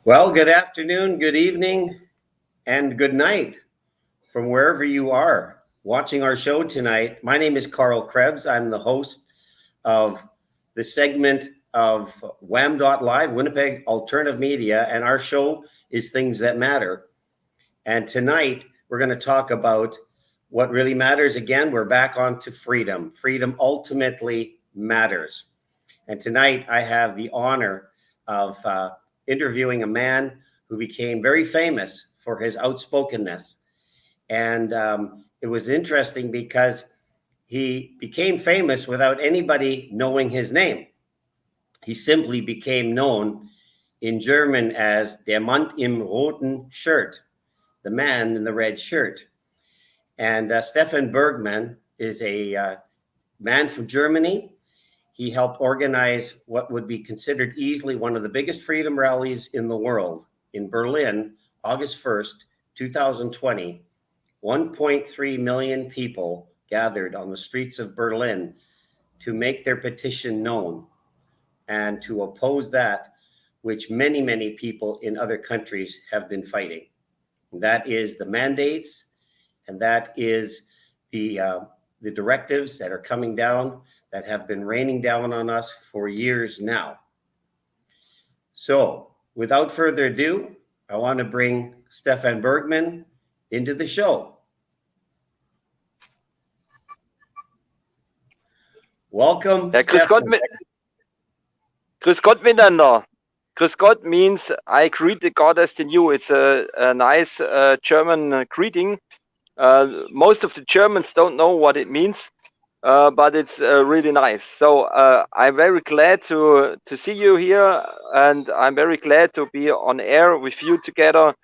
Well, good afternoon, good evening, and good night from wherever you are watching our show tonight. My name is Carl Krebs. I'm the host of the segment of Wham.live, Winnipeg Alternative Media, and our show is Things That Matter. And tonight, we're going to talk about what really matters. Again, we're back onto freedom. Freedom ultimately matters. And tonight, I have the honor of interviewing a man who became very famous for his outspokenness. And it was interesting because he became famous without anybody knowing his name. He simply became known in German as der Mann im roten Shirt, the man in the red shirt. And Stephan Bergmann is a man from Germany. He helped organize what would be considered easily one of the biggest freedom rallies in the world in Berlin, August 1st, 2020. 1.3 million people gathered on the streets of Berlin to make their petition known and to oppose that which many, many people in other countries have been fighting. And that is the mandates, and that is the directives that are coming down that have been raining down on us for years now. So without further ado, I want to bring Stephan Bergmann into the show. Welcome, Ja, grüß Gott, grüß Gott miteinander. Grüß Gott means I greet the goddess in you. It's a nice German greeting. Most of the Germans don't know what it means. But it's really nice. So I'm very glad to see you here, and I'm very glad to be on air with you together.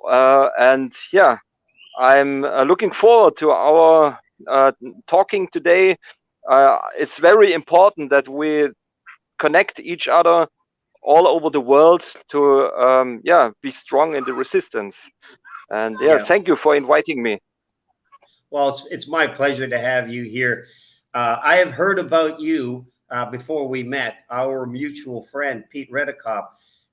And yeah, I'm looking forward to our talking today. It's very important that we connect each other all over the world to be strong in the resistance. And yeah, thank you for inviting me. Well, it's my pleasure to have you here. I have heard about you before we met. Our mutual friend, Pete Redekop,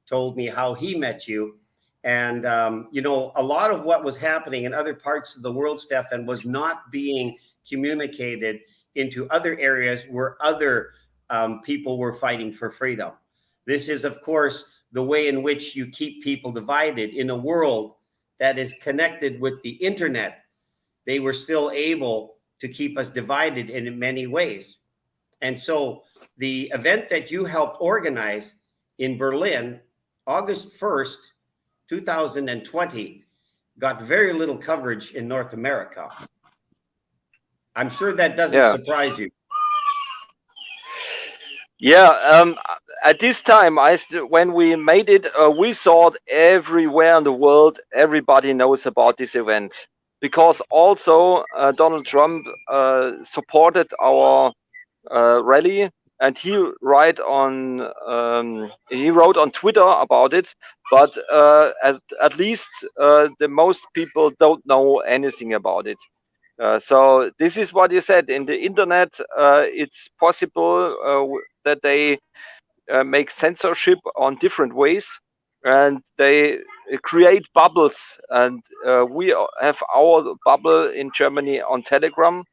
told me how he met you. And, you know, a lot of what was happening in other parts of the world, Stephan, was not being communicated into other areas where other people were fighting for freedom. This is, of course, the way in which you keep people divided in a world that is connected with the internet. They were still able to keep us divided in many ways. And so the event that you helped organize in Berlin, August 1st, 2020, got very little coverage in North America. I'm sure that doesn't surprise you. Yeah, at this time, when we made it, we thought everywhere in the world, everybody knows about this event. Because also Donald Trump supported our rally, and he wrote on Twitter about it. But at least the most people don't know anything about it. So this is what you said. In the internet, it's possible that they make censorship on different ways, and they create bubbles. And we have our bubble in Germany on Telegram,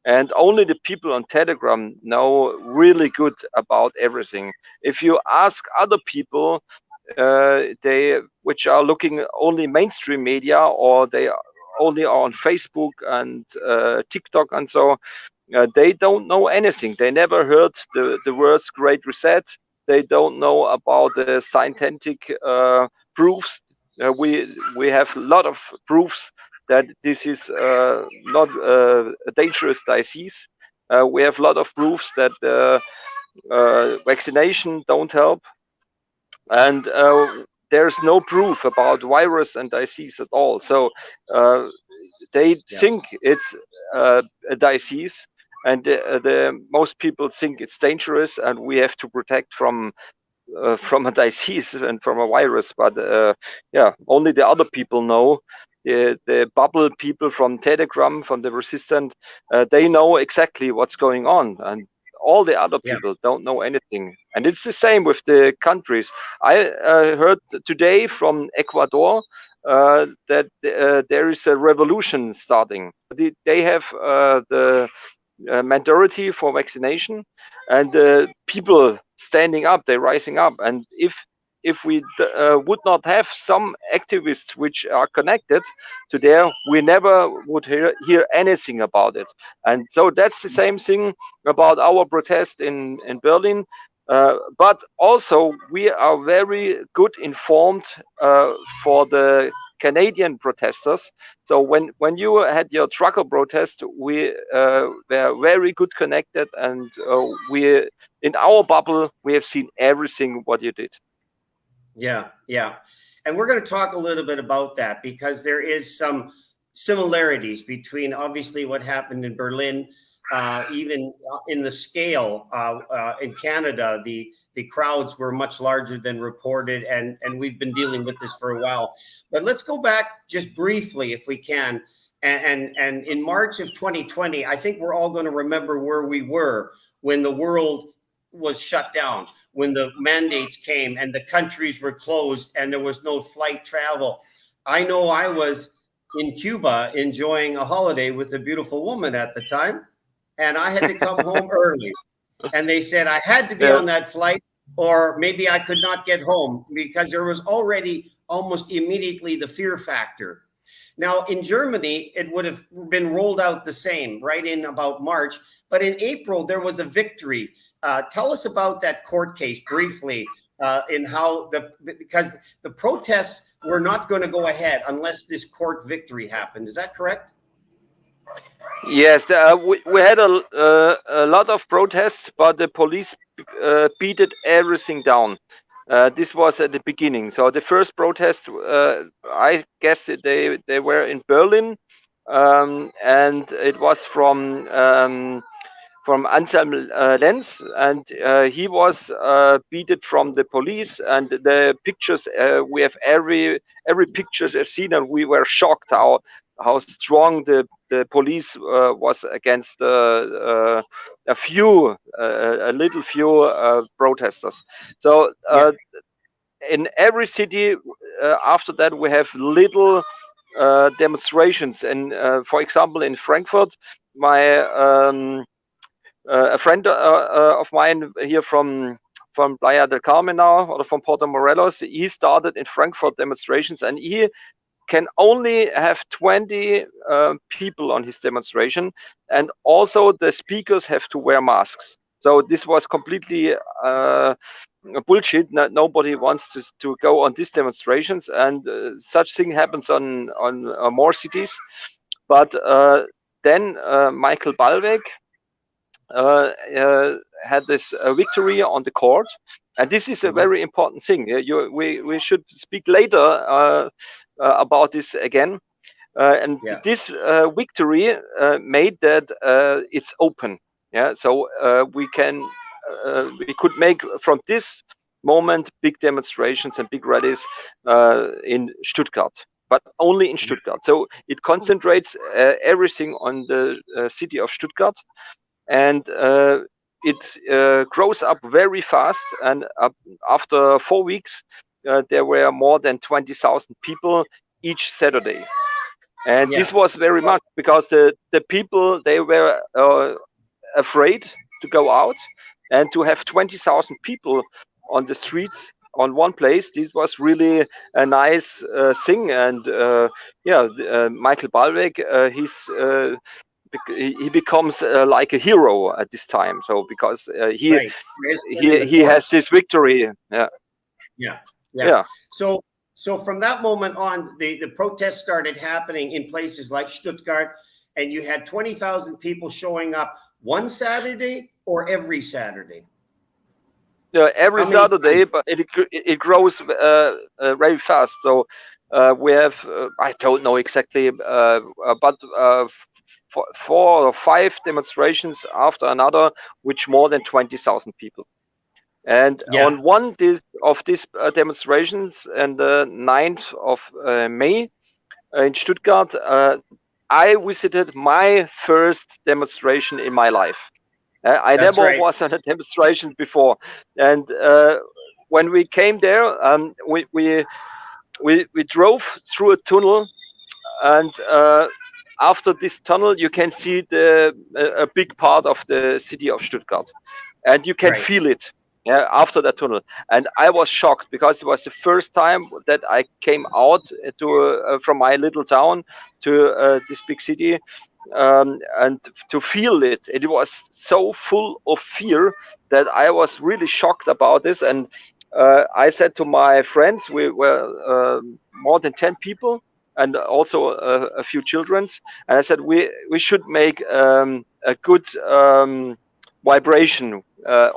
and only the people on Telegram know really good about everything. If you ask other people, which are looking only mainstream media, or they only are on Facebook and TikTok and so, they don't know anything. They never heard the words Great Reset. They don't know about the scientific proofs. We have a lot of proofs that this is not a dangerous disease. We have a lot of proofs that vaccination don't help. And there's no proof about virus and disease at all. So they think it's a disease, and the most people think it's dangerous, and we have to protect from a disease and from a virus. But yeah, only the other people know. The bubble people from Telegram, from the resistant, they know exactly what's going on, and all the other people don't know anything. And it's the same with the countries. I heard today from Ecuador that there is a revolution starting. They have the majority for vaccination, and people standing up, they're rising up. And if we would not have some activists which are connected to there, we never would hear anything about it. And so that's the same thing about our protest in Berlin. But also we are very good informed for the Canadian protesters. So when you had your trucker protest, we were very good connected, and we in our bubble we have seen everything what you did. Yeah, yeah. And we're going to talk a little bit about that, because there is some similarities between obviously what happened in Berlin, even in the scale in Canada, the crowds were much larger than reported, and we've been dealing with this for a while. But let's go back just briefly, if we can. And in March of 2020, I think we're all going to remember where we were when the world was shut down, when the mandates came and the countries were closed and there was no flight travel. I know I was in Cuba enjoying a holiday with a beautiful woman at the time, and I had to come home early. And they said I had to be on that flight, or maybe I could not get home, because there was already almost immediately the fear factor. Now, in Germany, it would have been rolled out the same, right in about March. But in April, there was a victory. Tell us about that court case briefly, in how because the protests were not going to go ahead unless this court victory happened. Is that correct? Yes, we had a lot of protests, but the police beat everything down. This was at the beginning. So the first protest, I guess they were in Berlin, and it was from Anselm Lenz, and he was beaten from the police. And the pictures, we have every pictures I've seen, and we were shocked how strong the police was against a little few protesters. So in every city after that we have little demonstrations. And for example, in Frankfurt, a friend of mine here from Playa del Carmen now, or from Puerto Morelos, he started in Frankfurt demonstrations, and he can only have 20 people on his demonstration, and also the speakers have to wear masks. So this was completely bullshit. Nobody wants to go on these demonstrations, and such thing happens on more cities. But then Michael Ballweg had this victory on the court, and this is a very important thing. We should speak later about this again. And this victory made that it's open. Yeah, so we could make from this moment big demonstrations and big rallies in Stuttgart, but only in Stuttgart. So it concentrates everything on the city of Stuttgart, and it grows up very fast. And after 4 weeks, there were more than 20,000 people each Saturday. And this was very much because the people, they were afraid to go out, and to have 20,000 people on the streets on one place, this was really a nice thing. And Michael Ballweg, he becomes like a hero at this time. So because he has this victory. Yeah. So from that moment on, the protests started happening in places like Stuttgart, and you had 20,000 people showing up one Saturday or every Saturday? Every Saturday, but it grows very fast. So we have, I don't know exactly, but 4 or 5 demonstrations after another, which more than 20,000 people. And on one of these demonstrations, and the 9th of May in Stuttgart, I visited my first demonstration in my life. I That's never right. was on a demonstration before, and when we came there, we drove through a tunnel, and after this tunnel, you can see a big part of the city of Stuttgart, and you can Right. feel it. Yeah, after that tunnel, and I was shocked because it was the first time that I came out from my little town to this big city, and to feel it. It was so full of fear that I was really shocked about this. And I said to my friends, we were more than 10 people, and also a few childrens, and I said we should make a good vibration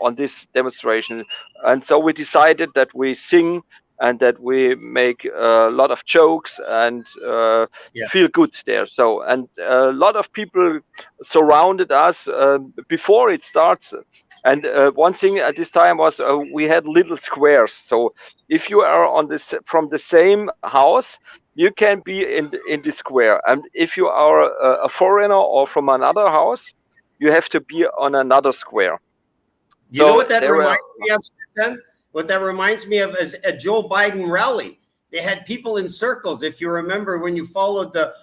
on this demonstration. And so we decided that we sing and that we make a lot of jokes and Yeah. feel good there. So, and a lot of people surrounded us before it starts. And one thing at this time was we had little squares. So if you are on this from the same house, you can be in the square. And if you are a foreigner or from another house, you have to be on another square. You know So what that there were, reminds me of, Stephan? What that reminds me of is a Joe Biden rally. They had people in circles. If you remember when you followed the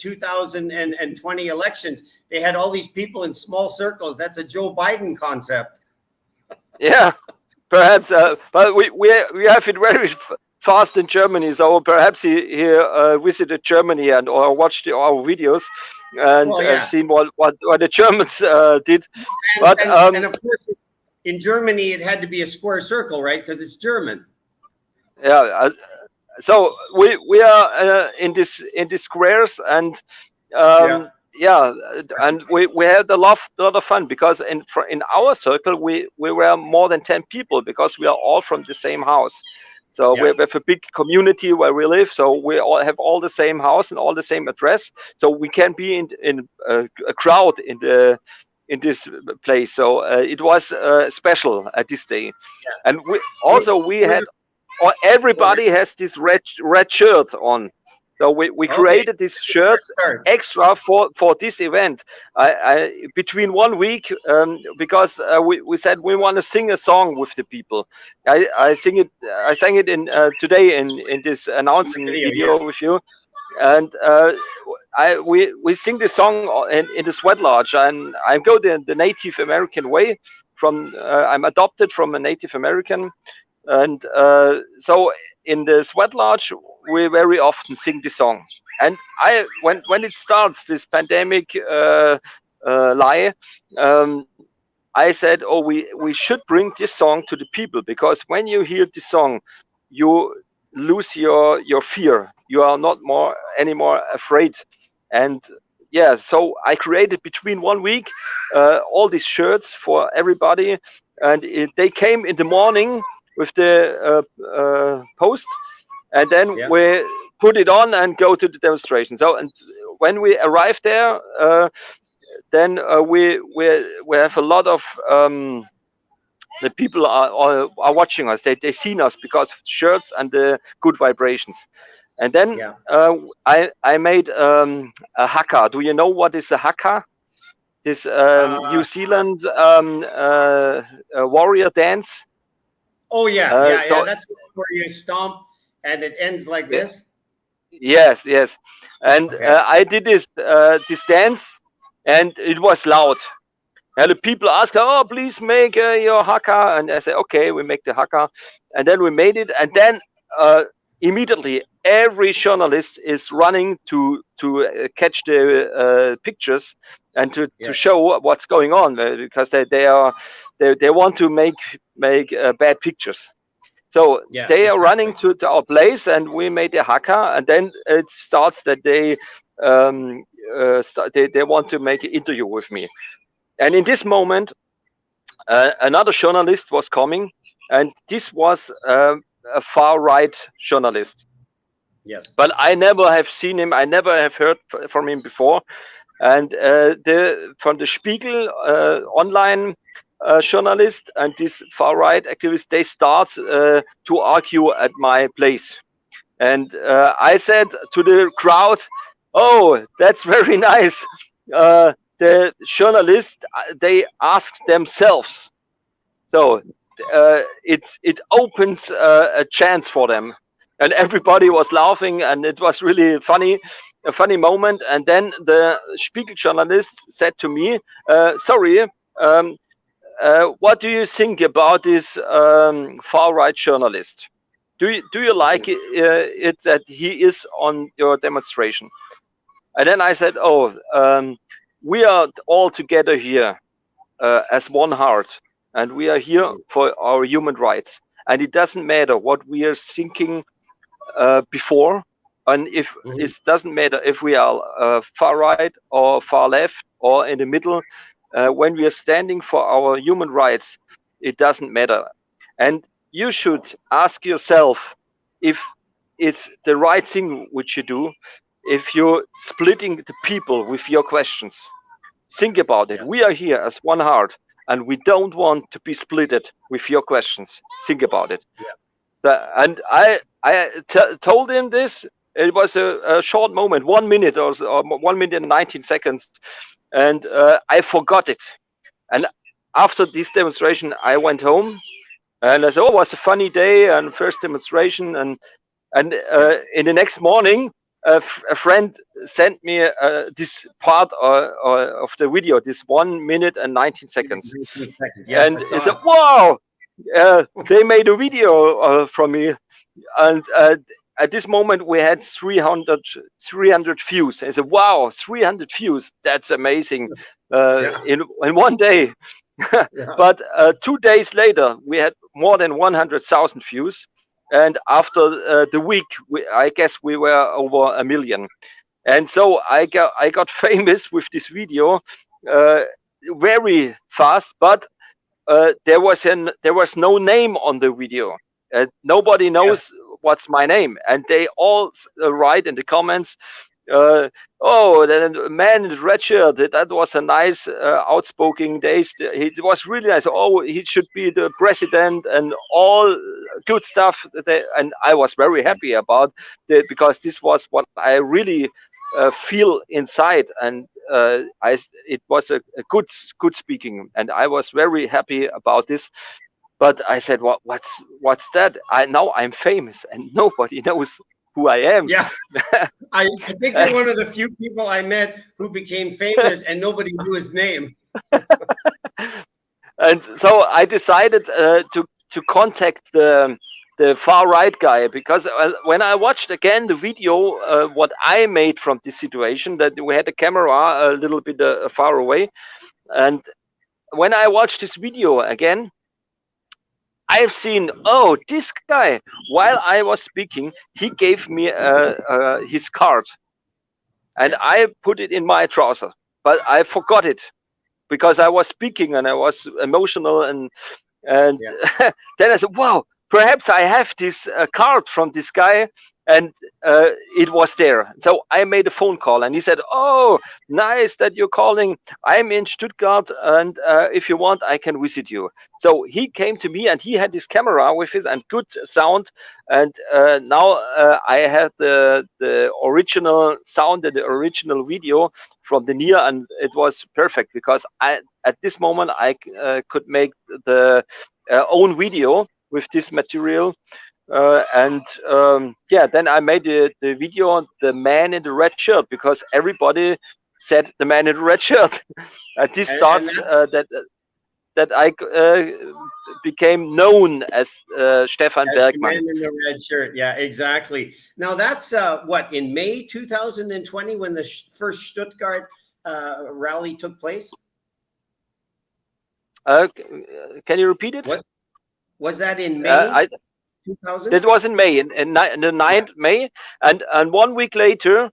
2020 elections, they had all these people in small circles. That's a Joe Biden concept. yeah, perhaps, but we have it very fast in Germany. So perhaps he visited Germany and or watched our videos and Well, yeah. seen what the Germans did. And, But and of course, in Germany, it had to be a square circle, right? Because it's German. yeah, so we are in these squares, and Yeah. yeah, and we had a lot of fun because in our circle we were more than 10 people because we are all from the same house. So we Yeah. have a big community where we live. So we all have all the same house and all the same address. So we can be in a crowd in this place. So it was special at this day, and Were, we were had there, or were there, everybody has this red shirt on. So we okay. created these shirts Starts. extra for this event. Between 1 week, because we said we want to sing a song with the people. I sang it in today in this announcing Video, yeah. video with you, and we sing this song in the sweat lodge, and I go the Native American way. I'm adopted from a Native American, and so in the sweat lodge we very often sing this song. And when it starts this pandemic lie, um, I said, oh, we should bring this song to the people, because when you hear this song, you lose your fear. You are not more anymore afraid. And yeah, so I created between 1 week all these shirts for everybody, and they came in the morning with the post, and then Yeah. we put it on and go to the demonstration. So, and when we arrived there, then we have a lot of the people are watching us. They seen us because of the shirts and the good vibrations. And then Yeah. I made a haka. Do you know what is a haka? This New Uh, Zealand warrior dance. oh, yeah. Yeah. Yeah. So That's where you stomp and it ends like this. yes, yes, and Okay. I did this dance, and it was loud. And the people ask, "Oh, please make your haka," and I say, "Okay, we make the haka," and then we made it, and then immediately every journalist is running to catch the pictures and to Yes. show what's going on, because they want to make bad pictures. So Yeah. they are running Exactly. to our place, and we made a haka, and then it starts that they want to make an interview with me. And in this moment, another journalist was coming, and this was a far right journalist. Yes. But I never have seen him. I never have heard from him before. And from the Spiegel online journalist and this far right activist, they start to argue at my place. And I said to the crowd, "Oh, that's very nice. the journalists, they ask themselves. So it opens a chance for them, and everybody was laughing, and it was really funny, a funny moment. And then the Spiegel journalist said to me, "Sorry, what do you think about this far right journalist? Do you like it that he is on your demonstration?" And then I said, "Oh, we are all together here as one heart, and we are here for our human rights. And it doesn't matter what we are thinking before, and if it doesn't matter if we are far right or far left or in the middle. When we are standing for our human rights, it doesn't matter. And you should ask yourself if it's the right thing which you do, if you're splitting the people with your questions. Think about it. We are here as one heart, and we don't want to be splitted with your questions. Think about it." And I told him this. It was a short moment, 1 minute or 1 minute and 19 seconds, and I forgot it. And after this demonstration, I went home, and I said, "Oh, it was a funny day and first demonstration." And in the next morning, a friend sent me this part of the video, this 1 minute and 19 seconds. 19 seconds. Yes, And he said, "Wow, they made a video from me." And at this moment, we had 300 views. I said, "Wow, 300 views. That's amazing in 1 day." But 2 days later, we had more than 100,000 views. And after the week, I guess we were over 1 million. And so I got famous with this video very fast. But there was no name on the video. Nobody knows what's my name, and they all write in the comments, "Oh, the man in the red shirt, that was a nice outspoken day. It was really nice. Oh, he should be the president," and all good stuff. And I was very happy about it, because this was what I really feel inside. And it was a good speaking, and I was very happy about this. But I said, what's that? Now I'm famous, and nobody knows who I am. Yeah, I think you're one of the few people I met who became famous and nobody knew his name. And so I decided to contact the far right guy, because when I watched again the video, what I made from this situation, that we had the camera a little bit far away, and when I watched this video again, I've seen, oh, this guy, while I was speaking, he gave me his card, and I put it in my trouser, but I forgot it because I was speaking and I was emotional, and then I said, wow, perhaps I have this card from this guy, and it was there. So I made a phone call, and he said, "Oh, nice that you're calling. I'm in Stuttgart, and if you want, I can visit you." So he came to me, and he had this camera with his and good sound, and now I had the original sound and the original video from the near, and it was perfect, because at this moment I could make the own video with this material. Then I made the video, the man in the red shirt, because everybody said the man in the red shirt. And this starts that I became known as Stephan Bergmann. The man in the red shirt. Yeah, exactly. Now that's what, in May 2020 when the first Stuttgart rally took place? Can you repeat it? What was that in May? 2000? That was in May, in the 9th May, and 1 week later,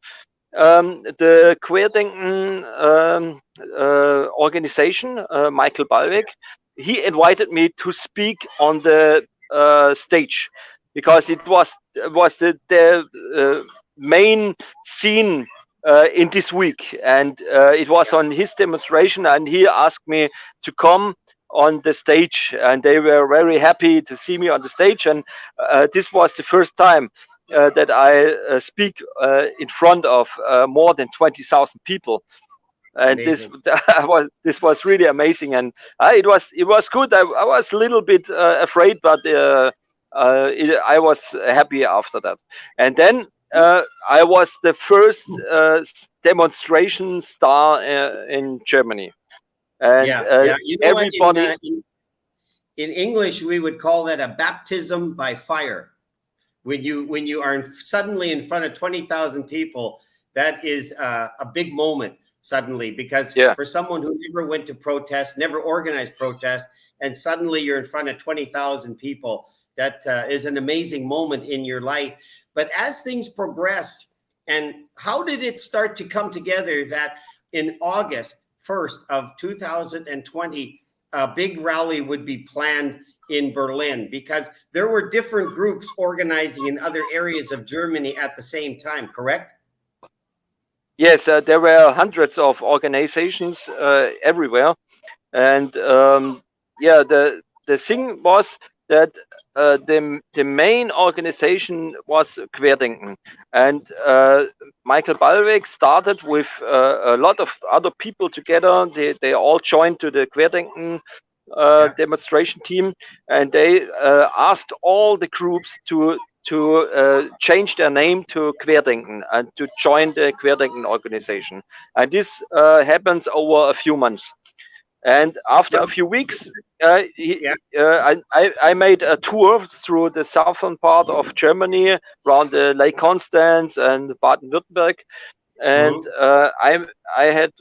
the Querdenken organization, Michael Ballweg, he invited me to speak on the stage, because it was the main scene in this week, and it was on his demonstration, and he asked me to come on the stage, and they were very happy to see me on the stage. And this was the first time that I speak in front of more than 20,000 people. And this Amazing. this was really amazing, and it was good. I was a little bit afraid, but I was happy after that. And then I was the first demonstration star in Germany, and Yeah, yeah. You know what? everybody. In English, we would call that a baptism by fire. When you are suddenly in front of 20,000 people, that is a big moment suddenly, because Yeah. for someone who never went to protest, never organized protest, and suddenly you're in front of 20,000 people, that is an amazing moment in your life. But as things progress, and how did it start to come together that in August 1st of 2020, a big rally would be planned in Berlin, because there were different groups organizing in other areas of Germany at the same time, correct? Yes, there were hundreds of organizations everywhere, and yeah, the thing was that the main organization was Querdenken, and Michael Ballweg started with a lot of other people together. They all joined to the Querdenken Yeah, demonstration team, and they asked all the groups to change their name to Querdenken and to join the Querdenken organization. And this happens over a few months. And after no, a few weeks, yeah, I made a tour through the southern part of Germany, around the Lake Constance and Baden-Württemberg, and mhm, I had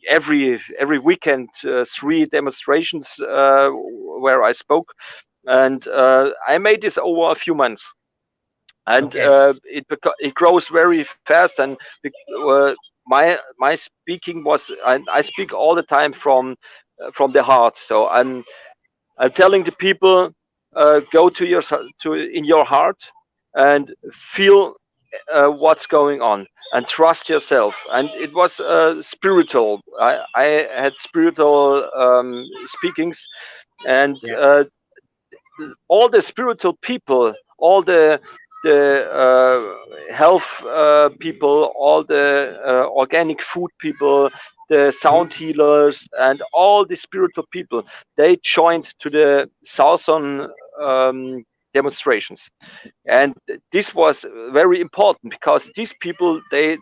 every weekend three demonstrations where I spoke, and I made this over a few months, and okay, it grows very fast, and uh, my speaking was I speak all the time from the heart. So I'm telling the people, go to in your heart and feel what's going on, and trust yourself. And it was spiritual. I had spiritual speakings, and yeah, all the spiritual people, all the health people, all the organic food people, the sound mhm, healers, and all the spiritual people, they joined to the southern demonstrations. And this was very important, because these people, they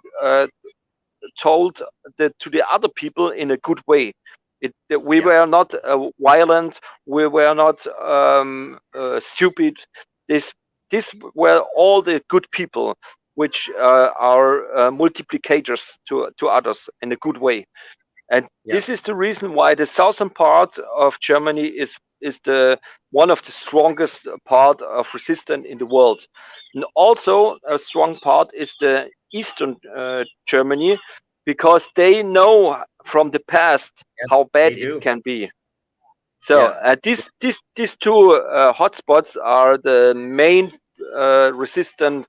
told to the other people in a good way. That we yeah, were not violent, we were not stupid. This this were all the good people, which are multiplicators to others in a good way. And yeah, this is the reason why the southern part of Germany is the one of the strongest part of resistance in the world. And also a strong part is the eastern Germany, because they know from the past yes, how they bad it do. can be. So Yeah, these two hotspots are the main resistant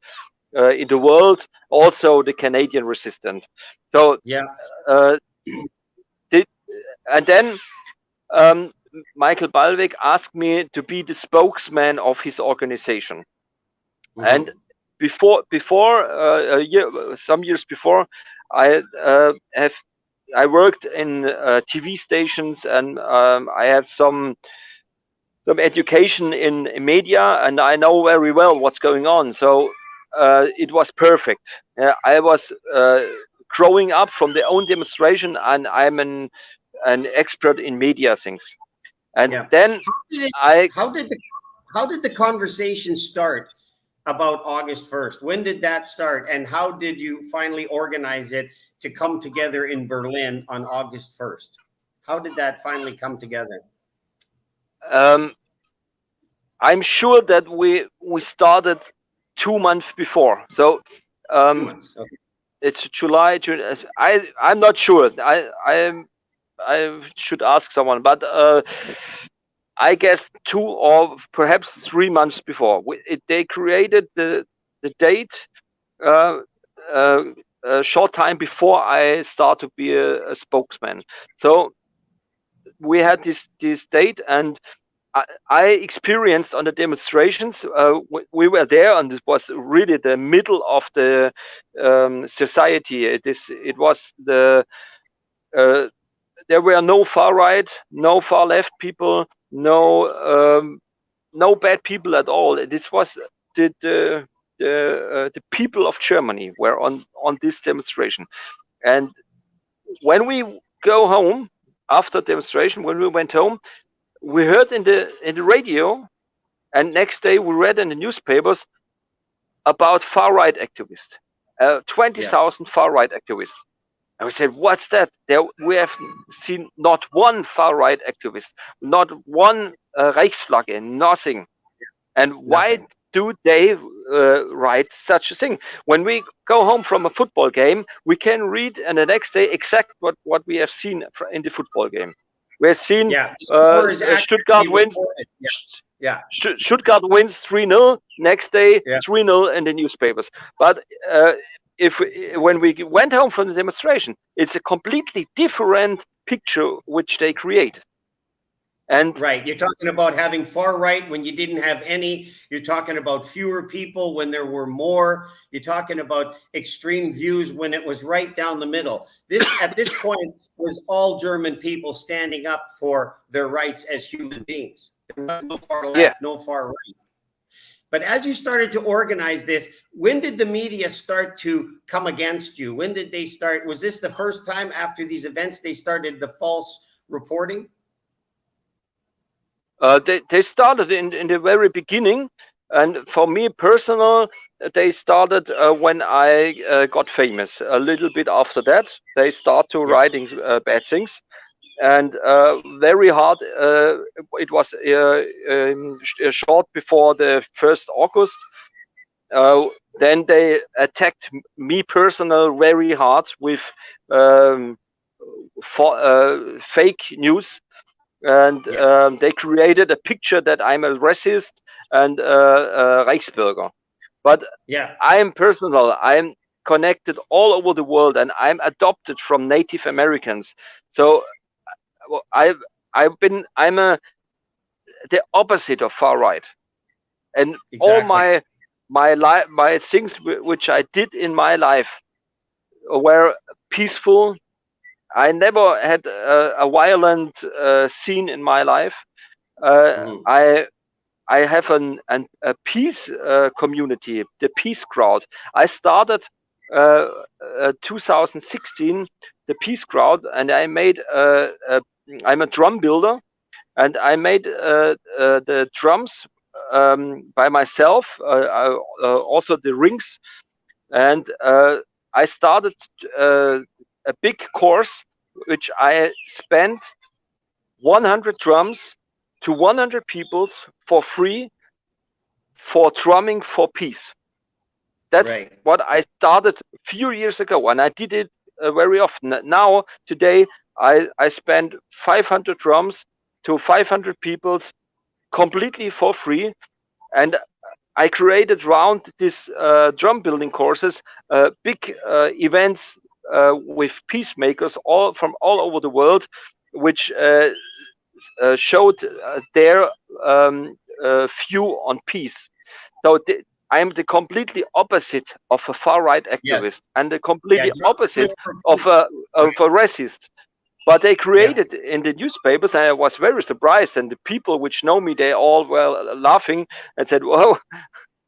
in the world, also the Canadian resistant. So yeah, uh, the, and then um, Michael Ballweg asked me to be the spokesman of his organization. And mhm, before a year, some years before, I have I worked in TV stations, and I have some education in media, and I know very well what's going on. So it was perfect. I was growing up from the own demonstration, and I'm an expert in media things. And yeah. then How did it? I How did the How did the conversation start about August 1st? When did that start, and how did you finally organize it to come together in Berlin on August 1st? How did that finally come together? um, I'm sure that we started 2 months before. So 2 months. Okay. it's July, June. I'm not sure. I should ask someone, but I guess 2 or perhaps 3 months before. They created the date uh, uh, a short time before I start to be a spokesman. So we had this date, and I experienced on the demonstrations. We were there, and it was really the middle of the society. It was there were no far right, no far left people, no bad people at all. This was the people of Germany were on this demonstration. And when we go home after demonstration, when we went home, we heard in the radio, and next day we read in the newspapers about far right activists, 20,000 far right activists. And we said, what's that? We have seen not one far right activist, not one Reichsflagge, nothing. And why do they write such a thing? When we go home from a football game, we can read and the next day exact what we have seen in the football game. We have seen Stuttgart wins. Stuttgart wins 3-0. Next day, 3-0 in the newspapers. But when we went home from the demonstration, it's a completely different picture which they create. And right, you're talking about having far right when you didn't have any. You're talking about fewer people when there were more. You're talking about extreme views when it was right down the middle. This at this point was all German people standing up for their rights as human beings. There was no far left, no far right. But as you started to organize this, when did the media start to come against you? When did they start? Was this the first time after these events they started the false reporting? They started in the very beginning, and for me personal, they started when I got famous. A little bit after that, they start to writing bad things, and very hard. It was short before the 1st August. Then they attacked me personal very hard with fake news. And they created a picture that I'm a racist and a Reichsbürger. But I'm personal. I'm connected all over the world, and I'm adopted from Native Americans. So I'm the opposite of far right, and all my things which I did in my life were peaceful. I never had a violent scene in my life. I have a peace community, the peace crowd. I started 2016 the peace crowd, and I made I'm a drum builder, and I made the drums by myself, also the rings, and I started a big course which I spent 100 drums to 100 people for free for drumming for peace. That's what I started a few years ago, and I did it very often. Now, today, I spend 500 drums to 500 people completely for free, and I created around this drum building courses big events with peacemakers from all over the world, which showed their view on peace. So I'm the completely opposite of a far right activist and the completely opposite of a racist. But they created in the newspapers, and I was very surprised. And the people which know me, they all were laughing and said, "Whoa,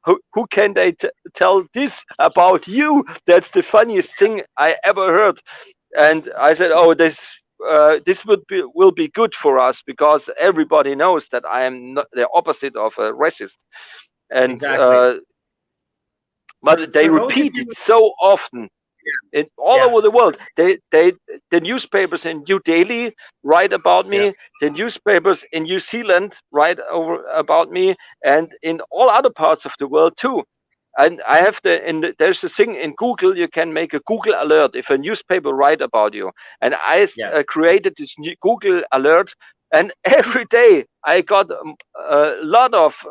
who can they tell this about you? That's the funniest thing I ever heard." And I said, "Oh, this will be good for us, because everybody knows that I am not the opposite of a racist." And but they repeat it so often. All over the world, the newspapers in New Delhi write about me. The newspapers in New Zealand write about me, and in all other parts of the world too. And I have there's a thing in Google, you can make a Google alert if a newspaper write about you. And I created this new Google alert, and every day I got a lot of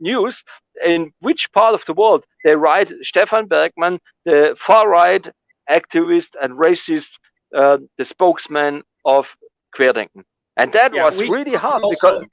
news in which part of the world they write Stephan Bergmann, the far right activist and racist, the spokesman of Querdenken. And that was really hard, because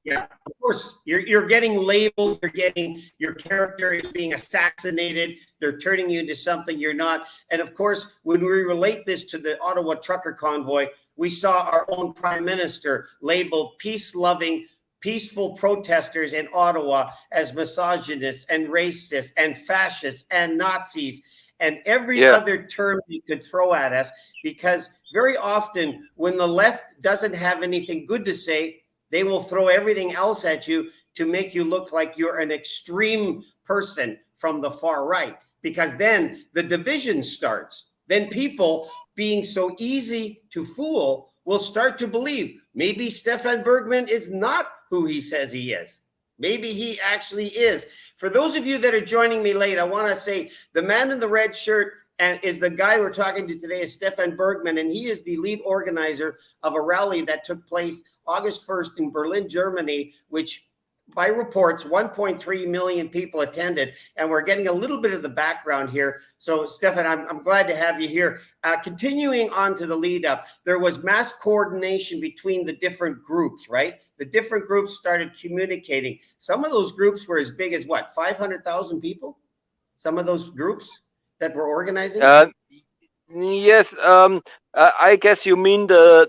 Yeah, of course. You're getting labeled. You're getting, your character is being assassinated. They're turning you into something you're not. And of course, when we relate this to the Ottawa trucker convoy, we saw our own prime minister labeled peace-loving, peaceful protesters in Ottawa as misogynists and racists and fascists and Nazis and every other term you could throw at us, because very often when the left doesn't have anything good to say, they will throw everything else at you to make you look like you're an extreme person from the far right, because then the division starts. Then people, being so easy to fool, will start to believe maybe Stephan Bergmann is not who he says he is. Maybe he actually is. For those of you that are joining me late, I want to say the man in the red shirt and is the guy we're talking to today is Stephan Bergmann, and he is the lead organizer of a rally that took place August 1st in Berlin, Germany, which by reports, 1.3 million people attended, and we're getting a little bit of the background here. So, Stephan, I'm glad to have you here. Continuing on to the lead up, there was mass coordination between the different groups, right? The different groups started communicating. Some of those groups were as big as what, 500,000 people? Some of those groups that were organizing? Yes, I guess you mean the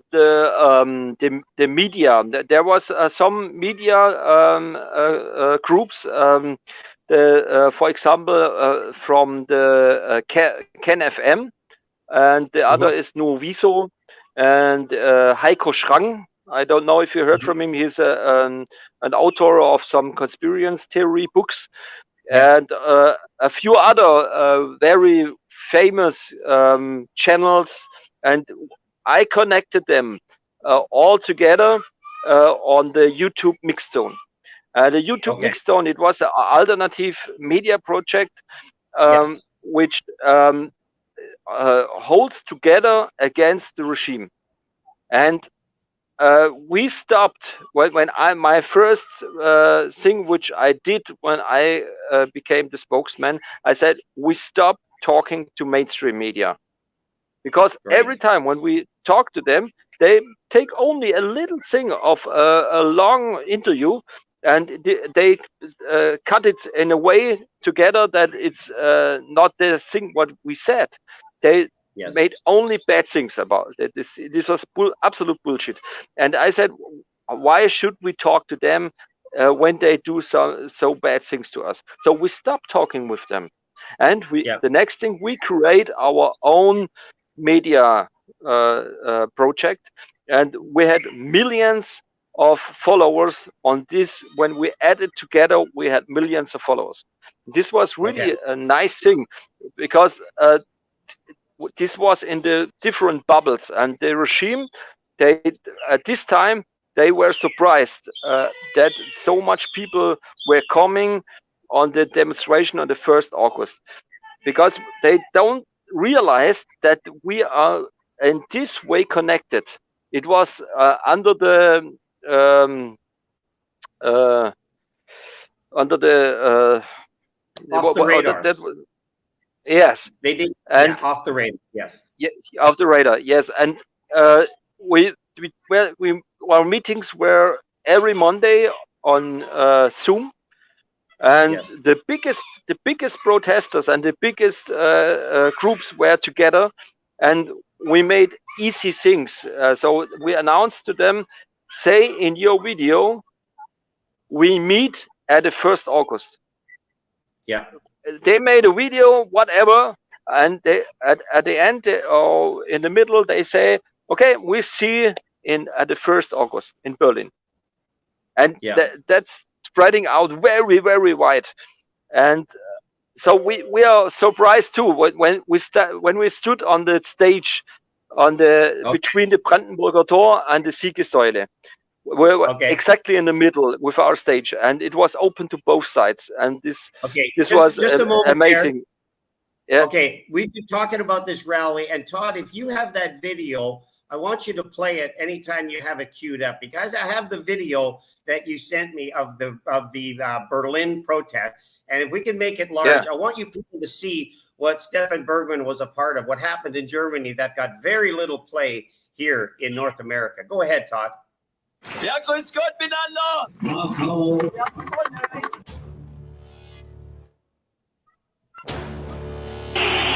media. There was some media groups. For example, from the Ken FM, and the other is Noviso, and Heiko Schrang. I don't know if you heard from him. He's an author of some conspiracy theory books. And a few other very famous channels, and I connected them all together on the YouTube Mixzone. The YouTube Mixzone, it was an alternative media project which holds together against the regime. And we stopped when my first thing which I did when I became the spokesman. I said we stop talking to mainstream media, because every time when we talk to them, they take only a little thing of a long interview, and they cut it in a way together that it's not the thing what we said. They made only bad things about it. This was absolute bullshit. And I said, why should we talk to them when they do so bad things to us? So we stopped talking with them, and the next thing, we create our own media project, and we had millions of followers on this. When we added together, we had millions of followers. This was really a nice thing, because this was in the different bubbles, and the regime, they at this time they were surprised that so much people were coming on the demonstration on the 1st August, because they don't realize that we are in this way connected. It was under the off the radar. Yes, they did, and off the radar. Yes, off the radar. Yes, and our meetings were every Monday on Zoom, and the biggest protesters and the biggest groups were together, and we made easy things. So we announced to them, say in your video, we meet at the 1st August. Yeah. They made a video, whatever, and they at the end or in the middle they say, okay, we see at the 1st August in Berlin, and that's spreading out very, very wide. And so we are surprised too when we stood on the stage on the between the Brandenburger Tor and the Siegessäule. We were exactly in the middle with our stage, and it was open to both sides, and this was just a moment amazing. Okay, we've been talking about this rally, and Todd, if you have that video, I want you to play it anytime you have it queued up, because I have the video that you sent me of the Berlin protest, and if we can make it large, I want you people to see what Stephan Bergmann was a part of, what happened in Germany that got very little play here in North America. Go ahead, Todd. Ja, grüß Gott miteinander.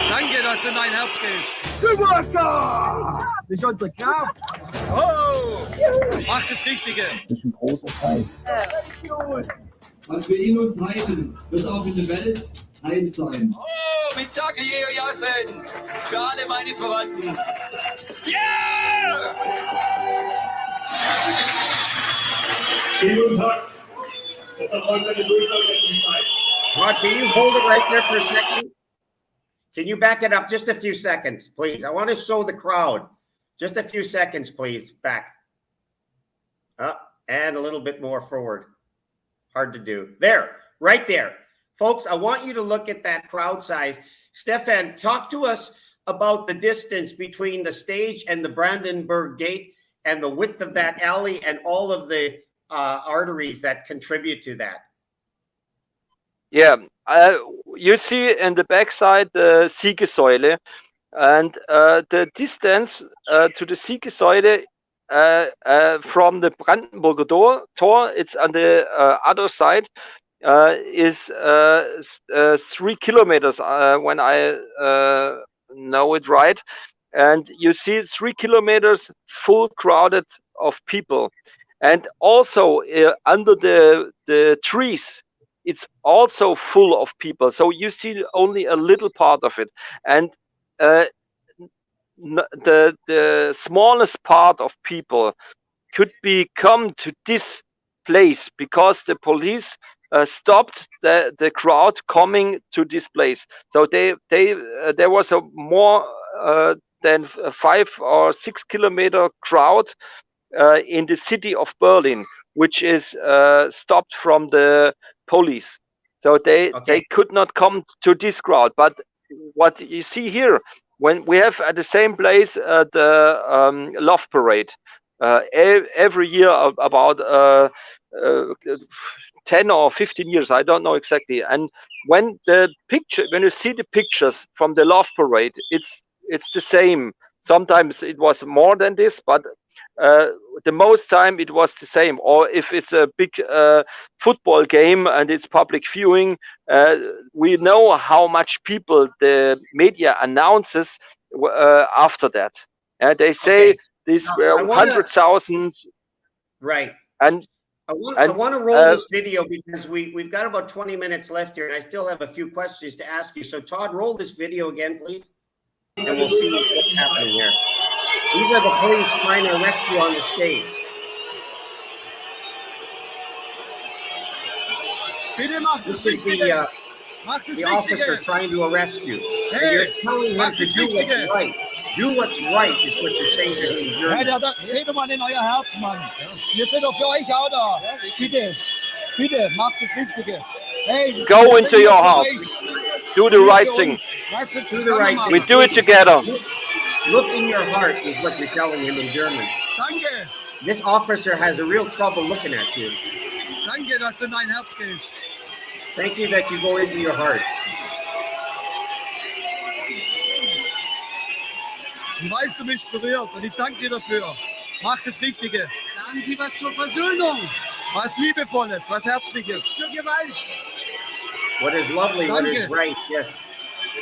Danke, dass du in dein Herz gehst. Geburtstag! Nicht unsere Kraft. Oh, mach das Richtige. Das ist ein großer Preis. Was wir in uns halten, wird auch in der Welt heil sein. Oh, mit Tage Jasen. Für alle meine Verwandten. Yeah! Schönen guten Tag. Das erfolgt eine Durchsage der Polizei. Rod, can you hold it right there for a second? Can you back it up just a few seconds, please? I want to show the crowd. Just a few seconds, please. Back. And a little bit more forward. Hard to do. There, right there. Folks, I want you to look at that crowd size. Stephan, talk to us about the distance between the stage and the Brandenburg Gate and the width of that alley and all of the arteries that contribute to that. Yeah, you see in the backside the Siegessäule, and the distance to the Siegessäule from the Brandenburger Tor, it's on the other side, is 3 kilometers when I know it right. And you see 3 kilometers full crowded of people. And also under the trees, it's also full of people. So you see only a little part of it. And the smallest part of people could be come to this place because the police stopped the crowd coming to this place. So there was a more than 5 or 6 kilometer crowd in the city of Berlin, which is stopped from the police. So they could not come to this crowd. But what you see here, when we have at the same place the love parade every year, about 10 or 15 years, I don't know exactly. And when you see the pictures from the love parade, it's the same. Sometimes it was more than this, but the most time it was the same. Or if it's a big football game and it's public viewing, we know how much people the media announces after that. They say these were 100,000. Right. And I want to roll this video because we've got about 20 minutes left here, and I still have a few questions to ask you. So Todd, roll this video again, please, and we'll see what's happening here. These are the police trying to arrest you on the stage. This is the officer trying to arrest you. And you're telling him to do what's right. Do what's right is what you're saying to him in German. Rede mal in euer Herz, Mann. Wir sind doch für euch auch da. Bitte, bitte, macht das Richtige. Hey, go into your heart. Do the right thing. Do the right thing. We do it together. Look in your heart is what you're telling him in German. Danke. This officer has a real trouble looking at you. Danke, dass du in dein Herz gehst. Thank you that you go into your heart. Ich weiß, du bist berührt und ich danke dir dafür. Mach das Richtige. Sagen Sie was zur Versöhnung. Was Liebevolles, was Herzliches. Zur Gewalt. What is lovely, what is right, yes.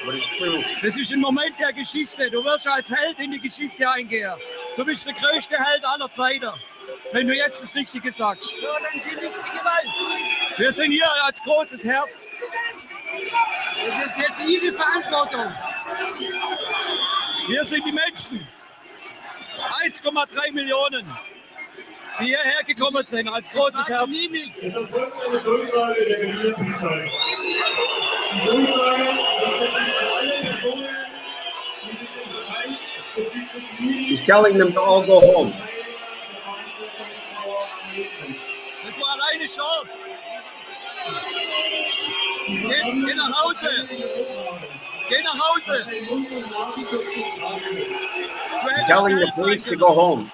What is true. Das ist ein Moment der Geschichte. Du wirst als Held in die Geschichte eingehen. Du bist der größte Held aller Zeiten, wenn du jetzt das Richtige sagst. Fördern Sie nicht die Gewalt. Wir sind hier als großes Herz. Das ist jetzt Ihre Verantwortung. Wir sind die Menschen. 1,3 Millionen, die hierher gekommen sind als großes Herz. Es erfolgt eine Durchsage der Polizei. Die Durchsage, dass alle Personen, die sich im Bereich des He's telling them to all go home. Das war alleine Chance. Geh nach Hause. Geh nach Hause. Telling the police to go home.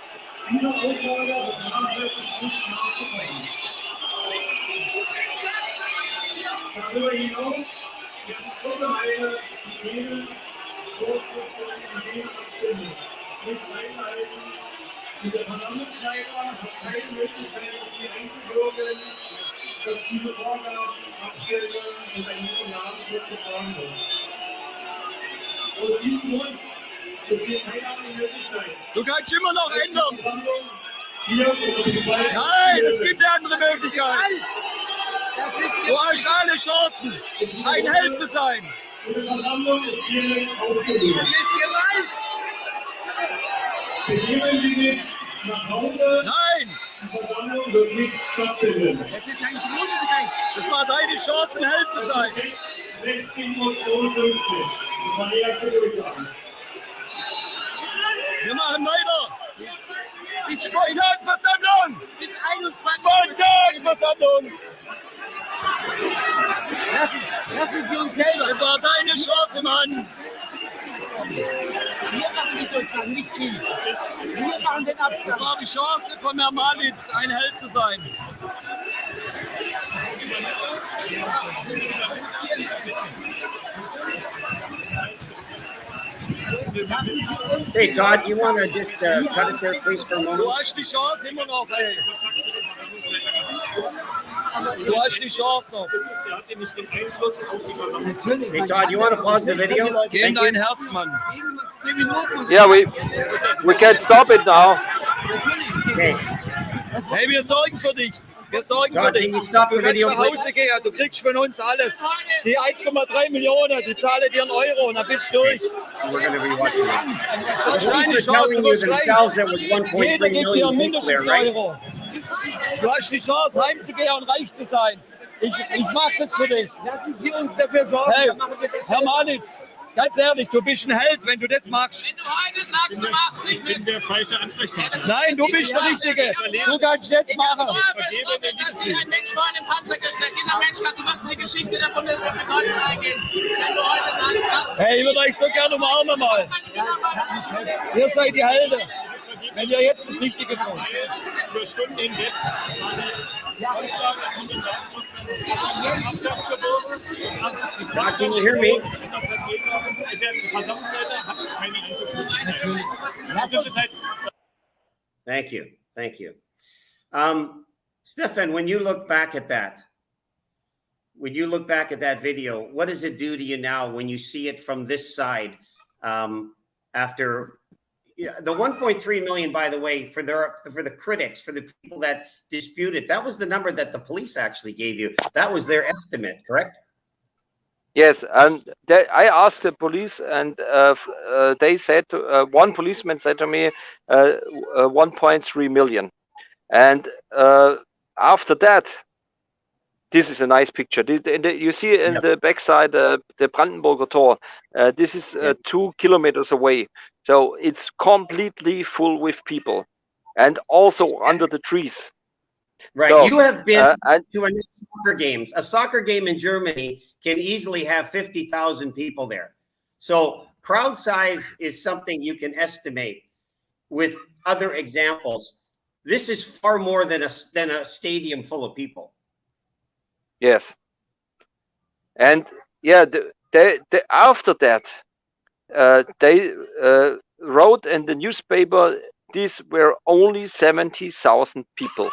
Darüber hinaus gibt es immer eine Idee, Abstimmung. Nicht einhalten Und der Versammlungsleiter hat keine Möglichkeit, uns hier einzubürgern, dass diese Vorgaben, Abstellungen und ein Namen getragen wird. Aus diesem Grund besteht keine andere Möglichkeit. Du kannst immer noch ändern. Versammlung hier unter Polizei. Nein, es gibt eine andere Möglichkeit. Du hast alle Chancen, ein Held zu sein. Und die Versammlung ist hiermit aufgelöst. Das ist Gewalt. Begeben Sie sich nach Hause. Nein, Die Versammlung wird nicht stattfinden. Das ist ein Grundrecht. das war deine Chance, ein Held zu sein. 16:52 Uhr. Das war die erste Durchsage. Wir machen weiter. Spontanversammlung! Bis 21 Spontanversammlung! Lassen Sie uns selber. Das war deine Chance, Mann! Wir machen die Durchsagen, nicht Sie. Wir machen den Das Abstand. war die Chance von Herrn Malitz, ein Held zu sein. Hey, Todd, you want to just cut it there, please, for a moment? Du hast die Chance immer noch, ey. Du hast die Chance noch. Er hatte nicht den Einfluss auf die Versammlung. Hey, Todd, you want to pause the video? Geh in Thank you. dein Herz, Mann. 10 Minuten. Yeah, we can stop it now. Okay. Hey, wir sorgen für dich. Wir sorgen für Todd, dich. can you stop Du the kannst video, nach please? Hause gehen, du kriegst von uns alles. Die 1,3 Millionen, die zahlen dir einen Euro und dann bist du durch. We're going to rewatch this. Das ist deine Police are Chance, telling du you wirst themselves reich. there was Jeder 1.3 gibt dir million people there, mindestens right? Euro. Du hast die Chance, heimzugehen und reich zu sein. Ich mach das für dich. Lassen Sie uns dafür sorgen. Hey, dann machen wir das. Herr Malitz, ganz ehrlich, du bist ein Held, wenn du das machst. Wenn du heute sagst, du machst nicht mit. Der falsche Ansprechpartner. Nein, du bist der Richtige. Du kannst jetzt machen. Versprochen, dass Sie ein Mensch vor einem Panzer gestellt. Dieser Mensch hat, du wirst in die Geschichte der Bundesrepublik Deutschland eingehen. Wenn du heute sagst, das. Hey, ich würde euch so gerne umarmen mal. Ihr seid die Helden, wenn ihr jetzt das Richtige tut. Über Stunden hinweg war die Auflage von den Datenschutzes. Todd, can you hear me? Der Versammlungsleiter hat keine Einflussmöglichkeit. Das ist halt Thank you. Thank you. Stephan, when you look back at that, video, what does it do to you now when you see it from this side? After the 1.3 million, by the way, for the critics, for the people that dispute it, that was the number that the police actually gave you. That was their estimate, correct? Yes, and I asked the police, and they said, one policeman said to me, 1.3 million. And after that, this is a nice picture. You see in the backside the Brandenburger Tor. This is 2 kilometers away. So it's completely full with people, and also under the trees. Right. So, you have been to soccer games. A soccer game in Germany can easily have 50,000 people there. So crowd size is something you can estimate with other examples. This is far more than a stadium full of people. Yes. And yeah, after that, they wrote in the newspaper, these were only 70,000 people.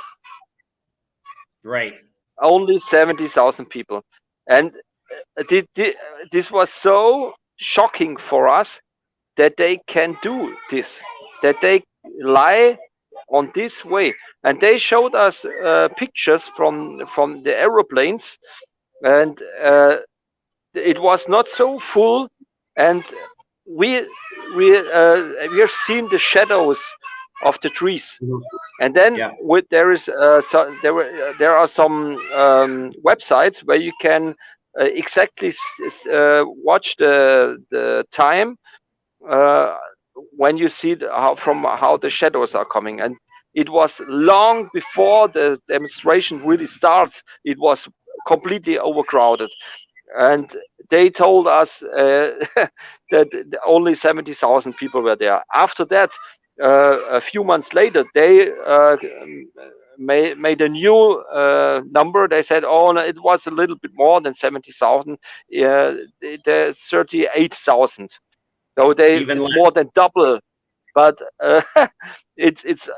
Right. Only 70,000 people. And this was so shocking for us that they can do this, that they lie on this way. And they showed us pictures from the aeroplanes, and it was not so full, and we have seen the shadows of the trees. And then there are some websites where you can exactly watch the time when you see how the shadows are coming. And it was long before the demonstration really starts. It was completely overcrowded, and they told us that only 70,000 people were there. After that, a few months later, they made a new number. They said, oh, no, it was a little bit more than 70,000, 38,000. So it's more than double. but it's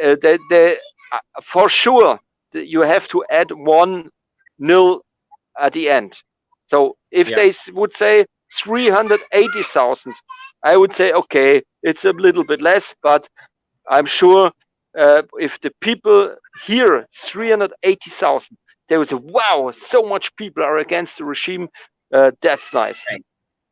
they for sure you have to add 1-0 at the end. So if Yeah. they would say 380,000, I would say okay, it's a little bit less, but I'm sure if the people hear 380,000, they would say, "Wow, so much people are against the regime. That's nice." Right.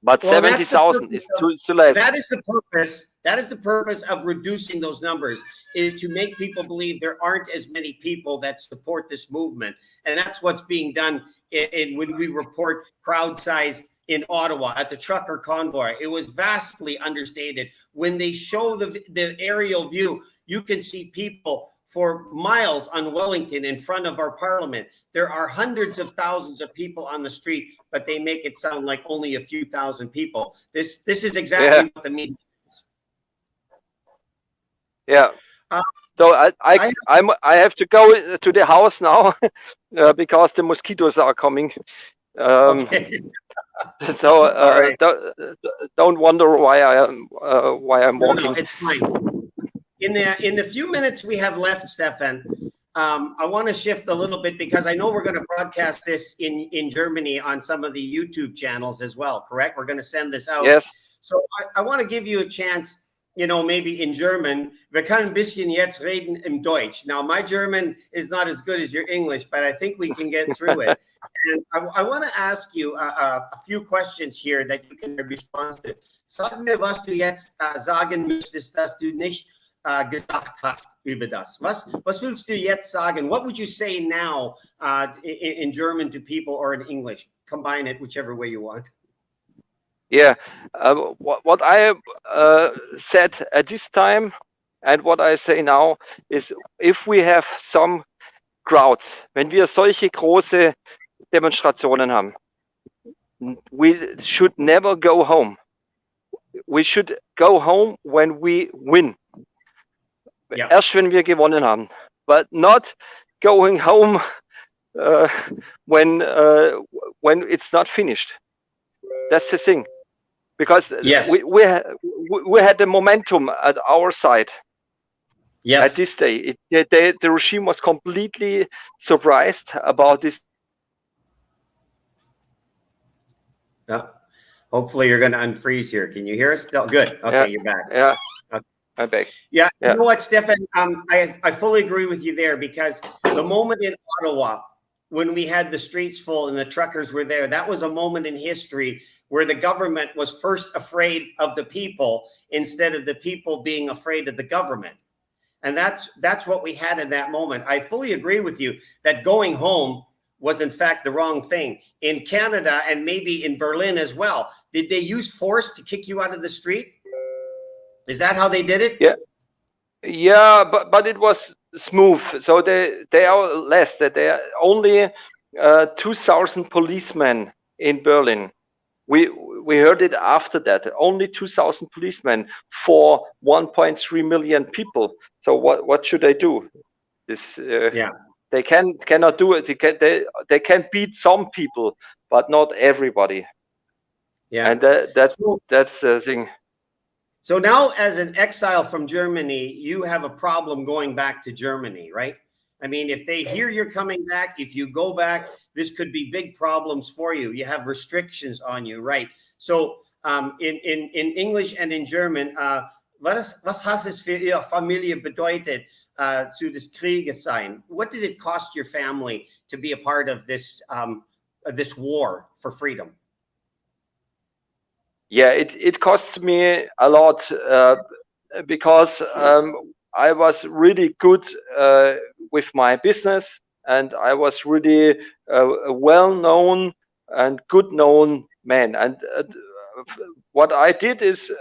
But Well, that's the 70,000 purpose is of, too less. that is the purpose. That is the purpose of reducing those numbers, is to make people believe there aren't as many people that support this movement, and that's what's being done. When we report crowd size in Ottawa at the trucker convoy, it was vastly understated. When they show the aerial view, you can see people for miles on Wellington in front of our parliament. There are hundreds of thousands of people on the street, but they make it sound like only a few thousand people. This is exactly what the media is. Yeah. Uh, So I have to go to the house now because the mosquitoes are coming. Okay. So All right. don't wonder why I'm walking. No, it's fine. In the few minutes we have left, Stephan, I want to shift a little bit because I know we're going to broadcast this in Germany on some of the YouTube channels as well, correct? We're going to send this out. Yes. So I want to give you a chance, maybe in German. Wir können ein bisschen jetzt reden im Deutsch. Now, my German is not as good as your English, but I think we can get through it. And I want to ask you a few questions here that you can respond to. Sag mir, was du jetzt sagen möchtest, dass du nicht gesagt hast über das. Was willst du jetzt sagen? What would you say now in German to people or in English? Combine it whichever way you want. Yeah, what I said at this time and what I say now is, if we have some crowds, wenn wir solche große Demonstrationen haben, we should never go home. We should go home when we win. Yeah. Erst wenn wir gewonnen haben, but not going home when it's not finished. That's the thing, because yes, we had the momentum at our side. Yes. At this day, the regime was completely surprised about this. Yeah. Hopefully you're going to unfreeze here. Can you hear us still? Good. Okay, Yeah. You're back. Yeah. Okay. I'm back. Yeah, Yeah. You know what, Stephan? I fully agree with you there, because the moment in Ottawa when we had the streets full and the truckers were there, that was a moment in history where the government was first afraid of the people instead of the people being afraid of the government. And that's what we had in that moment. I fully agree with you that going home was in fact the wrong thing. In Canada and maybe in Berlin as well, did they use force to kick you out of the street? Is that how they did it? Yeah. Yeah, but it was smooth. So they are less. That they are only 2,000 policemen in Berlin. We heard it after that. Only 2,000 policemen for 1.3 million people. So what should they do? This Yeah. They cannot do it. They can beat some people, but not everybody. Yeah. And that's the thing. So now, as an exile from Germany, you have a problem going back to Germany, right? I mean, if they hear you're coming back, if you go back, this could be big problems for you. You have restrictions on you, right? So in English and in German, was has es für Ihre Familie bedeutet, zu des Krieges sein? What did it cost your family to be a part of this this war for freedom? Yeah, it cost me a lot because I was really good with my business, and I was really a well-known and good-known man. And what I did is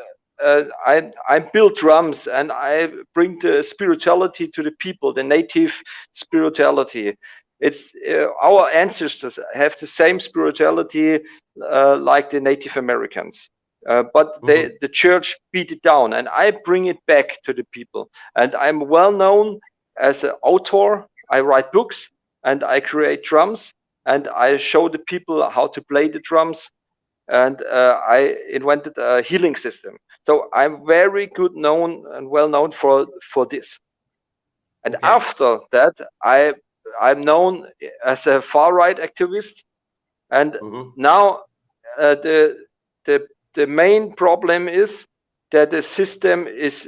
I build drums, and I bring the spirituality to the people, the native spirituality. It's our ancestors have the same spirituality like the Native Americans. But the church beat it down, and I bring it back to the people. And I'm well known as an author. I write books, and I create drums, and I show the people how to play the drums. and I invented a healing system. So I'm very good known and well known for this. And Okay. after that, I'm known as a far right activist. And now the main problem is that the system is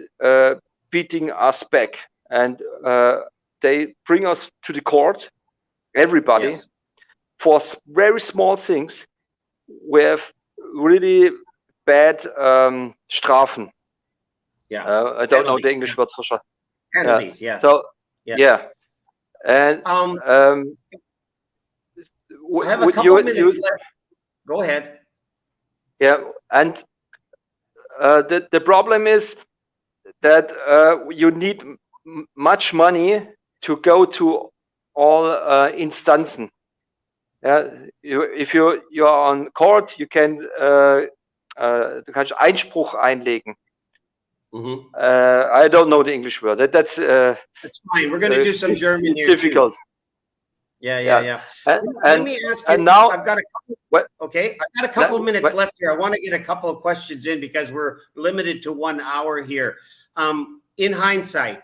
beating us back, and they bring us to the court, everybody, Yes. for very small things. We have really bad Strafen. Yeah. I don't know the Penalties, English word for sure. Penalties, yes. So Yeah. yeah, and I have a couple minutes left. Go ahead. Yeah, and the problem is that you need much money to go to all Instanzen. Yeah, if you're on court, you can du kannst Einspruch einlegen. I don't know the English word. That's fine. We're going to do some German it's here difficult. too. Yeah. And Let me ask you. and now I've got a couple. Okay, I've got a couple minutes left here. I want to get a couple of questions in because we're limited to 1 hour here. In hindsight,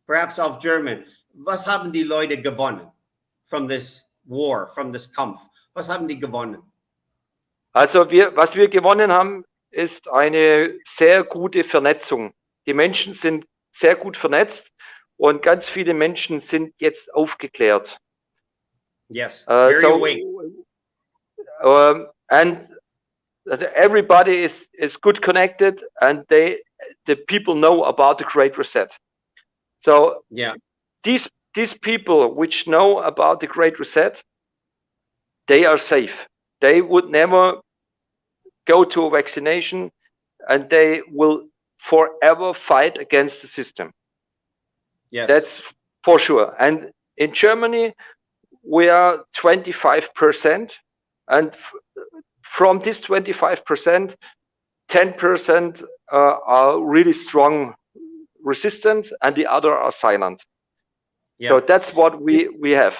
perhaps auf German, was haben die Leute gewonnen from this war, from this Kampf? Was haben die gewonnen? Also was wir gewonnen haben, ist eine sehr gute Vernetzung. Die Menschen sind sehr gut vernetzt und ganz viele Menschen sind jetzt aufgeklärt. Yes, very awake. And everybody is good connected, and the people know about the Great Reset. So yeah, these people which know about the Great Reset, they are safe. They would never go to a vaccination, and they will forever fight against the system. Yes, that's for sure. And in Germany, we are 25%, and from this 25%, 10% are really strong resistant, and the other are silent. Yeah. So that's what we have.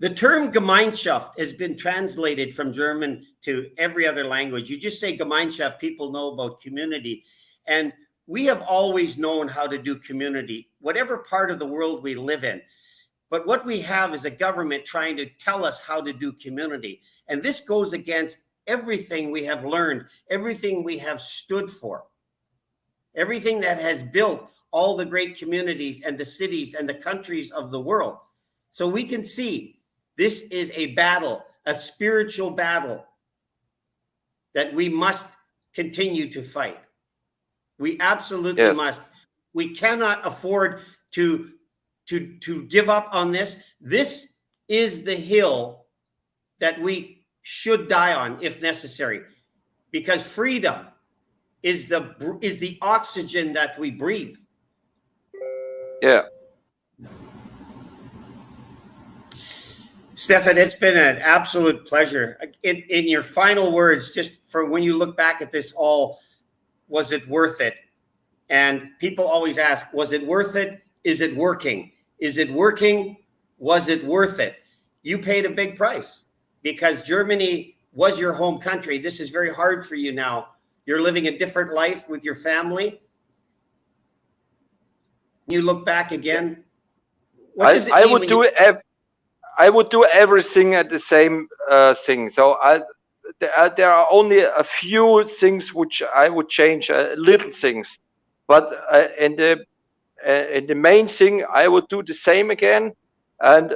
The term Gemeinschaft has been translated from German to every other language. You just say Gemeinschaft, people know about community. And we have always known how to do community, whatever part of the world we live in. But what we have is a government trying to tell us how to do community. And this goes against everything we have learned, everything we have stood for, everything that has built all the great communities and the cities and the countries of the world. So we can see this is a battle, a spiritual battle that we must continue to fight. We absolutely must. We cannot afford to give up on this. This is the hill that we should die on if necessary, because freedom is the oxygen that we breathe. Yeah. Stephan, it's been an absolute pleasure. In your final words, just for when you look back at this all, was it worth it? And people always ask, was it worth it? Is it working? Is it working? Was it worth it? You paid a big price because Germany was your home country. This is very hard for you now. You're living a different life with your family. You look back again. What does it mean I would do everything at the same thing. So there are only a few things which I would change, little things, but in the main thing, I would do the same again, and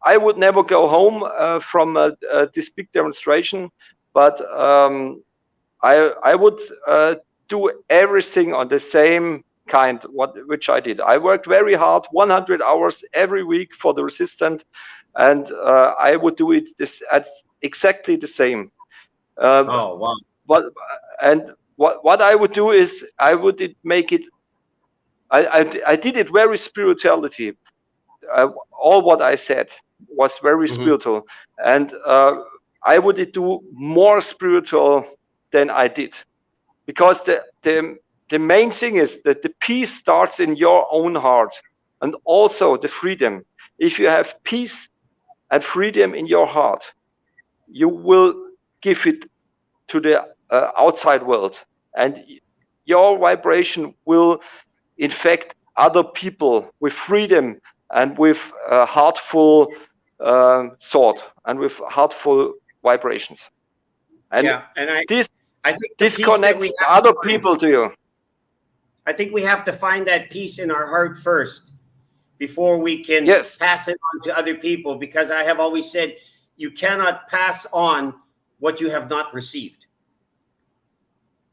I would never go home from this big demonstration, but I would do everything on the same kind which I did. I worked very hard, 100 hours every week for the resistance, and I would do it at exactly the same. Oh wow! What I would do is I would make it. I did it very spirituality. All what I said was very spiritual, and I would do more spiritual than I did, because the main thing is that the peace starts in your own heart, and also the freedom. If you have peace and freedom in your heart, you will give it to the outside world, and your vibration will infect other people with freedom and with heartful thought and with heartful vibrations. And and I this think the peace that connects we have other to find, people to you. I think we have to find that peace in our heart first before we can Yes. pass it on to other people, because I have always said you cannot pass on what you have not received.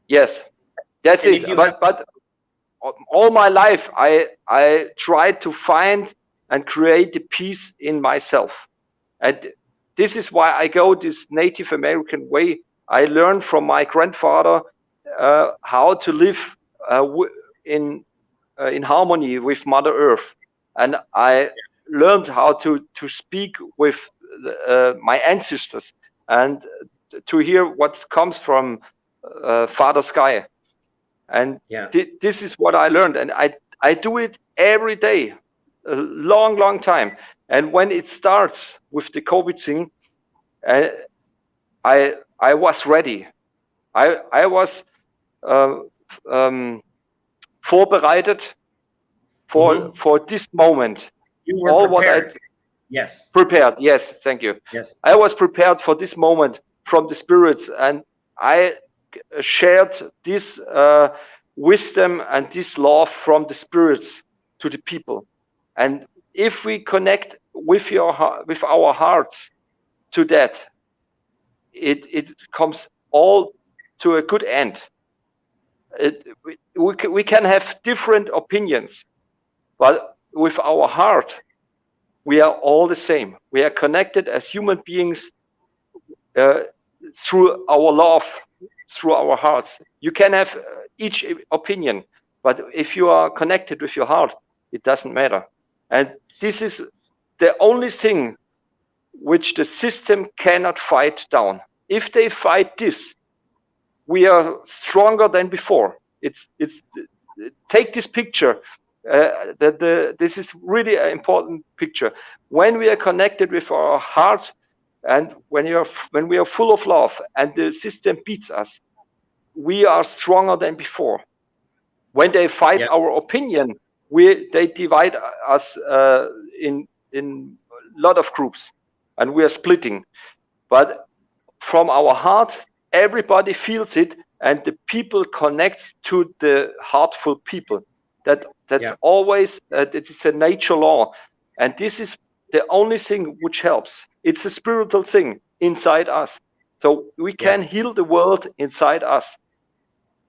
Yes, that's And it. if you But all my life, I tried to find and create the peace in myself, and this is why I go this Native American way. I learned from my grandfather how to live in harmony with Mother Earth, and I learned how to speak with my ancestors and to hear what comes from Father Sky. And this is what I learned, and I do it every day, a long time. And when it starts with the COVID thing, I was ready. I was vorbereitet for this moment. You were prepared. Yes. Prepared. Yes, thank you. Yes. I was prepared for this moment from the spirits, and I shared this wisdom and this love from the spirits to the people. And if we connect with our hearts to that, it comes all to a good end. We can have different opinions, but with our heart, we are all the same. We are connected as human beings through our love, through our hearts. You can have each opinion, but if you are connected with your heart, it doesn't matter. And this is the only thing which the system cannot fight down. If they fight this, we are stronger than before. Take this picture. This is really an important picture. When we are connected with our heart, and when we are full of love, and the system beats us, we are stronger than before. When they fight our opinion, they divide us in a lot of groups, and we are splitting. But from our heart, everybody feels it, and the people connects to the heartful people. That's always it's a nature law, and this is the only thing which helps. It's a spiritual thing inside us, so we can heal the world inside us,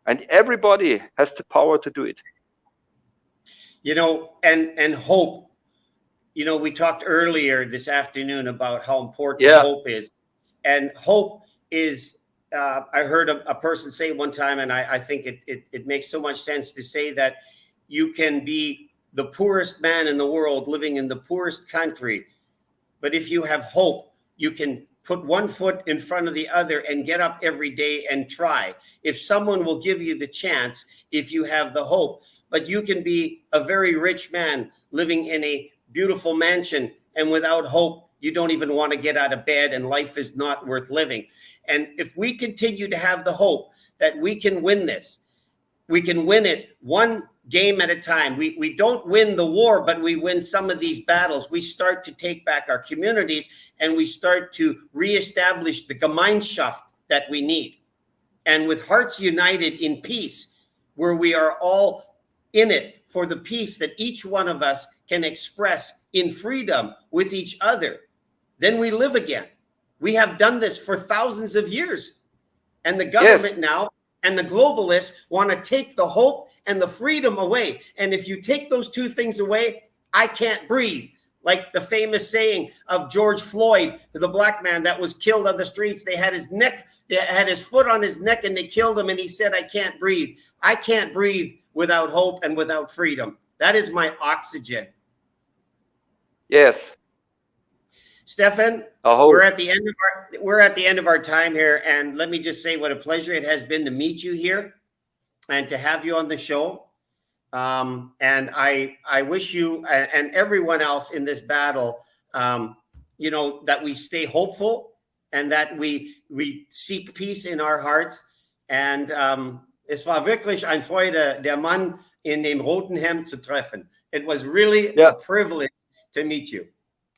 and everybody has the power to do it. You know, and hope. You know, we talked earlier this afternoon about how important hope is, and hope is. I heard a person say one time, and I think it makes so much sense to say that you can be the poorest man in the world living in the poorest country, but if you have hope, you can put one foot in front of the other and get up every day and try. If someone will give you the chance, if you have the hope, but you can be a very rich man living in a beautiful mansion, and without hope, you don't even want to get out of bed, and life is not worth living. And if we continue to have the hope that we can win this, we can win it one game at a time. We don't win the war, but we win some of these battles. We start to take back our communities, and we start to reestablish the Gemeinschaft that we need. And with hearts united in peace, where we are all in it for the peace that each one of us can express in freedom with each other, then we live again. We have done this for thousands of years. And the government now and the globalists want to take the hope and the freedom away. And if you take those two things away, I can't breathe. Like the famous saying of George Floyd, the black man that was killed on the streets. They had his neck, they had his foot on his neck, and they killed him. And he said, I can't breathe. I can't breathe without hope and without freedom. That is my oxygen. Yes. Stephan, we're at the end of our time here, and let me just say what a pleasure it has been to meet you here and to have you on the show. And I wish you and everyone else in this battle, you know, that we stay hopeful and that we seek peace in our hearts. And es war wirklich eine Freude, der Mann in dem roten Hemd zu treffen. It was really a privilege to meet you.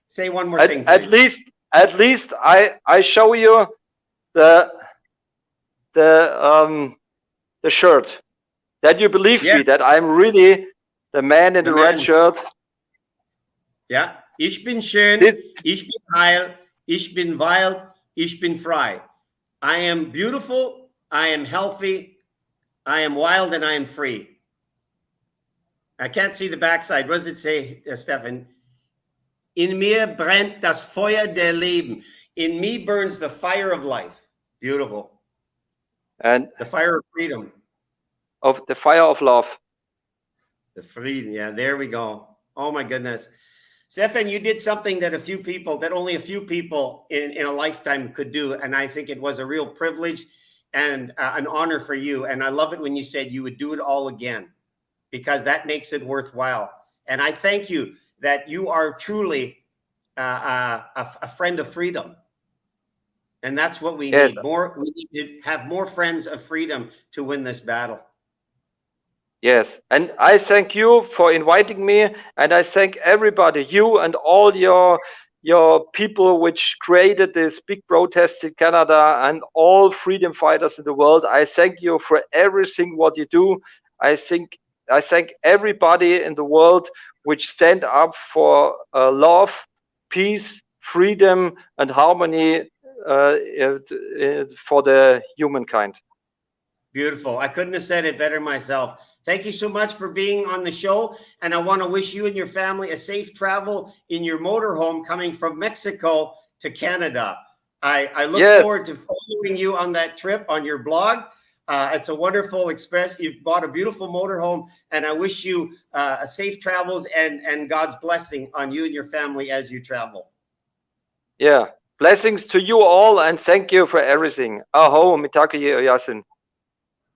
Say one more thing. Please. At least I show you the shirt, that you believe me, that I'm really the man in the red shirt. Ja, ich bin schön, ich bin heil, ich bin wild, ich bin frei. I am beautiful, I am healthy, I am wild, and I am free. I can't see the backside. What does it say, Stephan? In mir brennt das Feuer der Leben. In me burns the fire of life. Beautiful. And the fire of freedom. Of the fire of love. The freedom. Yeah, there we go. Oh my goodness. Stephan, you did something that only a few people in a lifetime could do. And I think it was a real privilege and an honor for you. And I love it when you said you would do it all again, because that makes it worthwhile. And I thank you that you are truly a friend of freedom. And that's what we need. We need to have more friends of freedom to win this battle. Yes, and I thank you for inviting me, and I thank everybody, you and all your people which created this big protest in Canada, and all freedom fighters in the world. I thank you for everything what you do. I thank everybody in the world which stand up for love, peace, freedom, and harmony for the humankind. Beautiful. I couldn't have said it better myself. Thank you so much for being on the show. And I want to wish you and your family a safe travel in your motorhome coming from Mexico to Canada. I look forward to following you on that trip on your blog. It's a wonderful express. You've bought a beautiful motorhome, and I wish you a safe travels and God's blessing on you and your family as you travel. Yeah. Blessings to you all, and thank you for everything. Aho, mitake yasin.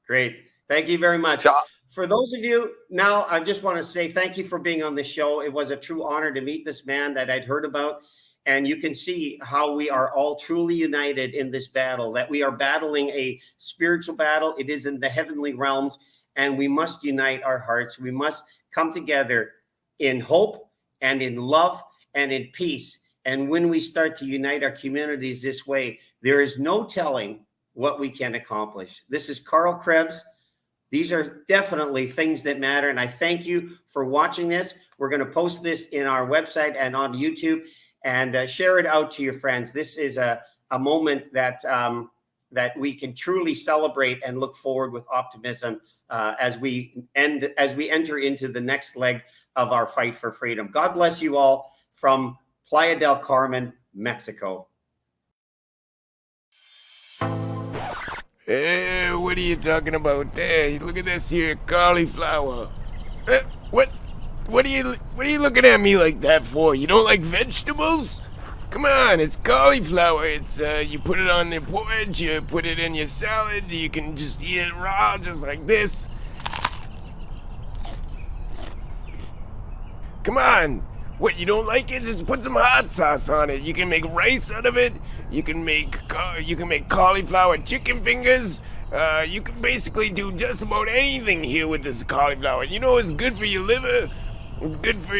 Great. Thank you very much. For those of you now, I just want to say thank you for being on the show. It was a true honor to meet this man that I'd heard about. And you can see how we are all truly united in this battle, that we are battling a spiritual battle. It is in the heavenly realms, and we must unite our hearts. We must come together in hope and in love and in peace. And when we start to unite our communities this way, there is no telling what we can accomplish. This is Carl Krebs. These are definitely things that matter. And I thank you for watching this. We're going to post this in our website and on YouTube, and share it out to your friends. This is a moment that that we can truly celebrate and look forward with optimism as we enter into the next leg of our fight for freedom. God bless you all from Playa del Carmen, Mexico. What are you talking about there? Look at this here cauliflower. What are you looking at me like that for? You don't like vegetables? Come on, it's cauliflower. It's you put it on the porridge, you put it in your salad, you can just eat it raw just like this. Come on. What, you don't like it? Just put some hot sauce on it. You can make rice out of it. You can make cauliflower chicken fingers. You can basically do just about anything here with this cauliflower. You know, it's good for your liver. It's good for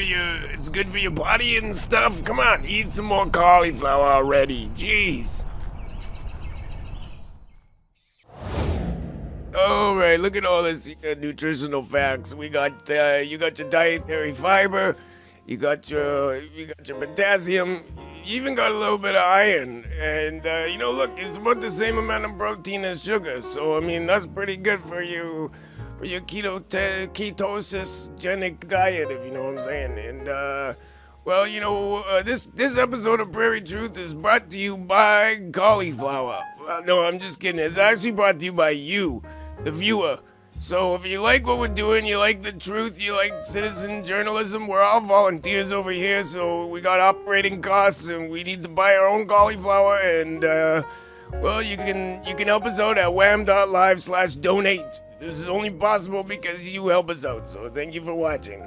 your body and stuff. Come on, eat some more cauliflower already. Jeez. All right, look at all this nutritional facts. We got you got your dietary fiber. You got your potassium. You even got a little bit of iron. And, look, it's about the same amount of protein as sugar. So, I mean, that's pretty good for your ketosis-genic diet, if you know what I'm saying. And, this episode of Prairie Truth is brought to you by cauliflower. No, I'm just kidding. It's actually brought to you by you, the viewer. So if you like what we're doing, you like the truth, you like citizen journalism, we're all volunteers over here, so we got operating costs and we need to buy our own cauliflower, and you can help us out at wham.live/donate. This is only possible because you help us out, so thank you for watching.